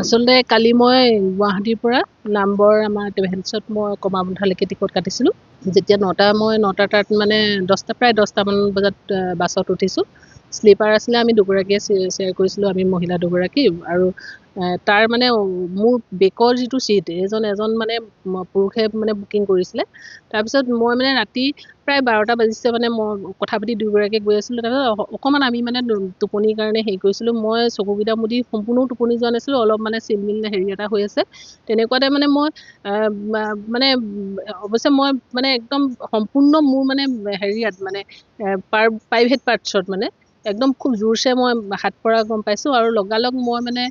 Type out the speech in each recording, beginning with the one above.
আচলতে কালি মই গুৱাহাটীৰ পৰা নামবৰ আমাৰ ট্ৰেভেলছত মই কমাৰবন্ধালৈকে টিকট কাটিছিলোঁ। যেতিয়া মই 9টা তাত মানে প্ৰায় 10টামান বজাত বাছত উঠিছোঁ। শ্লিপাৰ আছিলে, আমি দুগৰাকীয়ে শ্বেয়াৰ কৰিছিলোঁ, আমি মহিলা দুগৰাকী। আৰু তাৰ মানে মোৰ বেকৰ যিটো ছিট এজন মানে পুৰুষে মানে বুকিং কৰিছিলে। তাৰপিছত মই মানে ৰাতি প্ৰায় 12টা বাজিছে, মানে মই কথা পাতি দুয়োগৰাকীয়ে গৈ আছিলোঁ। তাৰপিছত অকণমান আমি মানে টোপনিৰ কাৰণে হেৰি কৰিছিলোঁ। মই চকুকেইটা মুদি সম্পূৰ্ণ টোপনি যোৱা নাছিলোঁ, অলপ মানে চিলমিল হেৰি এটা হৈ আছে। তেনেকুৱাতে মানে মই মানে অৱশ্যে মই মানে একদম সম্পূৰ্ণ মোৰ মানে হেৰিয়াত মানে প্ৰাইভেট পাৰ্টছত মানে একদম খুব জোৰছে মই হাত পৰা গম পাইছোঁ। আৰু লগালগ মই মানে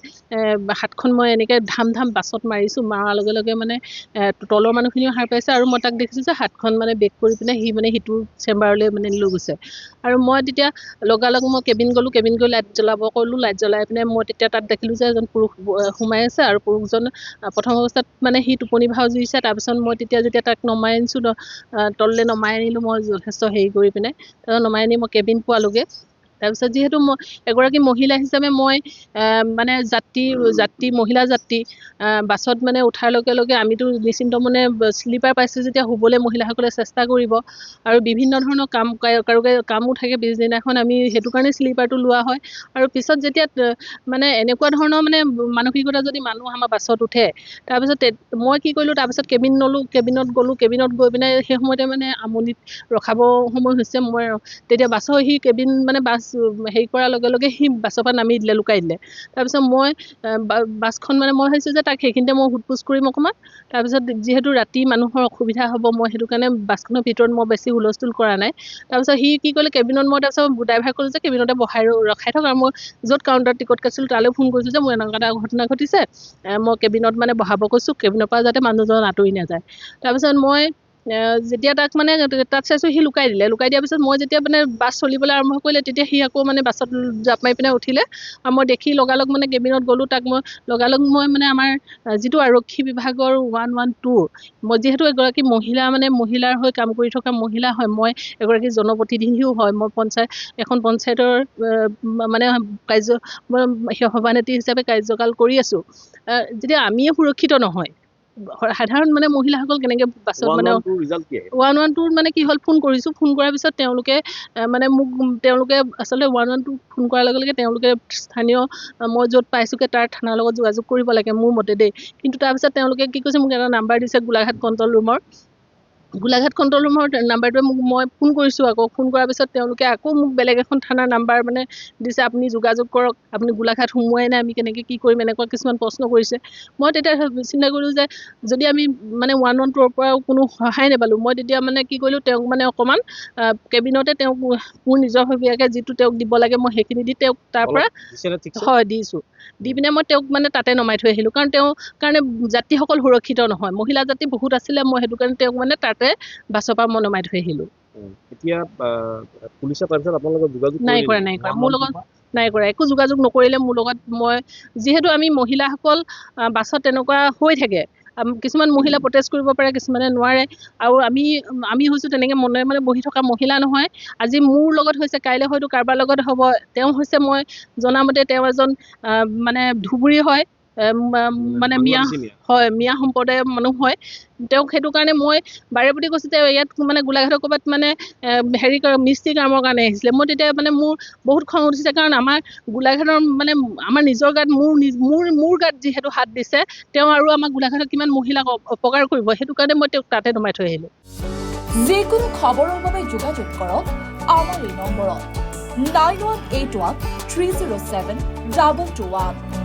হাতখন মই এনেকৈ ধাম বাছত মাৰিছোঁ। মৰাৰ লগে লগে মানে তলৰ মানুহখিনিও সাৰ পাইছে, আৰু মই তাক দেখিছোঁ যে হাতখন মানে বেক কৰি পিনে সি মানে সিটো চেম্বাৰলৈ মানে লৈ গৈছে। আৰু মই তেতিয়া লগালগ মই কেবিন গ'লোঁ, কেবিন গৈ লাইট জ্বলাব ক'লোঁ। লাইট জ্বলাই পিনে মই তেতিয়া তাত দেখিলোঁ যে এজন পুৰুষ সোমাই আছে, আৰু পুৰুষজন প্ৰথম অৱস্থাত মানে সি টোপনি ভাও জুৰিছে। তাৰপিছত মই যেতিয়া তাক নমাই আনিছোঁ, তললৈ নমাই আনিলোঁ মই যথেষ্ট হেৰি কৰি পিনে। তাৰপিছত নমাই আনি মই কেবিন পোৱালোগৈ। তাৰপিছত যিহেতু মই এগৰাকী মহিলা হিচাপে মই মানে মহিলা যাত্ৰী বাছত মানে উঠাৰ লগে লগে আমিতো নিশ্চিন্ত মানে শ্লিপাৰ পাইছোঁ যেতিয়া শুবলৈ মহিলাসকলে চেষ্টা কৰিব, আৰু বিভিন্ন ধৰণৰ কামো থাকে পিছদিনাখন। আমি সেইটো কাৰণে শ্লিপাৰটো লোৱা হয়। আৰু পিছত যেতিয়া মানে এনেকুৱা ধৰণৰ মানে মানসিকতা যদি মানুহ আমাৰ বাছত উঠে, তাৰপিছত মই কি কৰিলোঁ, তাৰপিছত কেবিন ল'লোঁ, কেবিনত গ'লোঁ। কেবিনত গৈ পিনে সেই সময়তে মানে আমনিত ৰখাব সময় হৈছে। মই তেতিয়া বাছৰ সি কেবিন মানে বাছ হেৰি কৰাৰ লগে লগে সি বাছৰ পৰা নামি দিলে, লুকাই দিলে। তাৰপিছত মই বাছখন মানে মই ভাবিছোঁ যে তাক সেইখিনিতে মই সোধ-পোছ কৰিম অকণমান। তাৰপিছত যিহেতু ৰাতি মানুহৰ অসুবিধা হ'ব, মই সেইটো কাৰণে বাছখনৰ ভিতৰত মই বেছি হুলস্থুল কৰা নাই। তাৰপিছত সি কি কৰিলে, কেবিনত মই তাৰপিছত ড্ৰাইভাৰক ক'লোঁ যে কেবিনতে ৰখাই থওক, আৰু মই য'ত কাউণ্টাৰত টিকট কাটিছিলোঁ তালৈ ফোন কৰিছোঁ যে মোৰ এনেকুৱা এটা ঘটনা ঘটিছে, মই কেবিনত মানে বহাব কৈছোঁ, কেবিনৰ পৰা যাতে মানুহজন আঁতৰি নাযায়। তাৰপিছত মই যেতিয়া তাক মানে তাত চাইছোঁ সি লুকাই দিলে। লুকাই দিয়াৰ পিছত মই যেতিয়া মানে বাছ চলিবলৈ আৰম্ভ কৰিলে, তেতিয়া সি আকৌ মানে বাছত জাপ মাৰি পিনে উঠিলে। আৰু মই দেখি লগালগ মানে কেবিনত গ'লোঁ। তাক মই লগালগ মানে আমাৰ যিটো আৰক্ষী বিভাগৰ 112, মই যিহেতু এগৰাকী মহিলাৰ হৈ কাম কৰি থকা মহিলা হয়, মই এগৰাকী জনপ্ৰতিনিধিও হয়, মই এখন পঞ্চায়তৰ মানে সভানেত্ৰী হিচাপে কাৰ্যকাল কৰি আছোঁ। যেতিয়া আমিয়ে সুৰক্ষিত নহয়, সাধাৰণ মানে মহিলাসকল কেনেকৈ বাছত মানে 112 মানে কি হ'ল, ফোন কৰিছোঁ। ফোন কৰাৰ পিছত তেওঁলোকে মানে তেওঁলোকে আচলতে 112 ফোন কৰাৰ লগে লগে তেওঁলোকে স্থানীয় মই য'ত পাইছোঁগৈ তাৰ থানাৰ লগত যোগাযোগ কৰিব লাগে মোৰ মতে দেই। কিন্তু তাৰপিছত তেওঁলোকে কি কৈছে, মোক এটা নাম্বাৰ দিছে গোলাঘাট কণ্ট্ৰল ৰুমৰ নাম্বাৰটোৱে মই ফোন কৰিছোঁ। আকৌ ফোন কৰাৰ পিছত তেওঁলোকে আকৌ মোক বেলেগ এখন থানাৰ নাম্বাৰ মানে দিছে, আপুনি যোগাযোগ কৰক, আপুনি গোলাঘাট সোমোৱাই নাই, আমি কেনেকৈ কি কৰিম, এনেকুৱা কিছুমান প্ৰশ্ন কৰিছে। মই তেতিয়া চিন্তা কৰিলোঁ যে যদি আমি মানে 112ৰ পৰাও কোনো সহায় নাপালোঁ, মই তেতিয়া মানে কি কৰিলোঁ, তেওঁক মানে অকণমান কেবিনতে তেওঁক মোৰ নিজৰভগীয়াকৈ যিটো তেওঁক দিব লাগে মই সেইখিনি দি তেওঁক তাৰ পৰা হয় দিছোঁ। দি পিনে মই তেওঁক মানে তাতে নমাই থৈ আহিলোঁ, কাৰণ তেওঁৰ কাৰণে যাত্ৰীসকল সুৰক্ষিত নহয়, মহিলা যাত্ৰী বহুত আছিলে। মই সেইটো কাৰণে তেওঁক মানে তাতে বাছৰ পৰা মই নমাই থৈ আহিলোঁ। এতিয়া পুলিচে তাৰপিছত আপোনাৰ লগত যোগাযোগ নাই কৰা মোৰ লগত নাই কৰা, একো যোগাযোগ নকৰিলে মোৰ লগত। মই যিহেতু আমি মহিলাসকল বাছত তেনেকুৱা হৈ থাকে, কিছুমান মহিলা প্ৰটেষ্ট কৰিব পাৰে, কিছুমানে নোৱাৰে। আৰু আমি হৈছোঁ তেনেকৈ মনে মনে বহি থকা মহিলা নহয়। আজি মোৰ লগত হৈছে, কাইলৈ হয়তো কাৰোবাৰ লগত হ'ব। তেওঁ হৈছে, মই জনামতে তেওঁ এজন মানে ধুবুৰী হয়, মানে মিয়া সম্প্ৰদায়ৰ মানুহ হয়। তেওঁক সেইটো কাৰণে মই বাৰে প্ৰতি কৈছোঁ, তেওঁ ইয়াত মানে গোলাঘাটৰ ক'ৰবাত মানে হেৰি মিস্ত্ৰী কামৰ কাৰণে আহিছিলে। মই তেতিয়া মানে মোৰ বহুত খং উঠিছে, কাৰণ আমাৰ গোলাঘাটৰ মানে আমাৰ নিজৰ গাত মোৰ গাত যিহেতু হাত দিছে তেওঁ, আৰু আমাৰ গোলাঘাটত কিমান মহিলাক অপকাৰ কৰিব, সেইটো কাৰণে মই তেওঁক তাতে নমাই থৈ আহিলোঁ। যিকোনো খবৰৰ বাবে যোগাযোগ কৰক আমাৰ এই নম্বৰত 9181 307 221।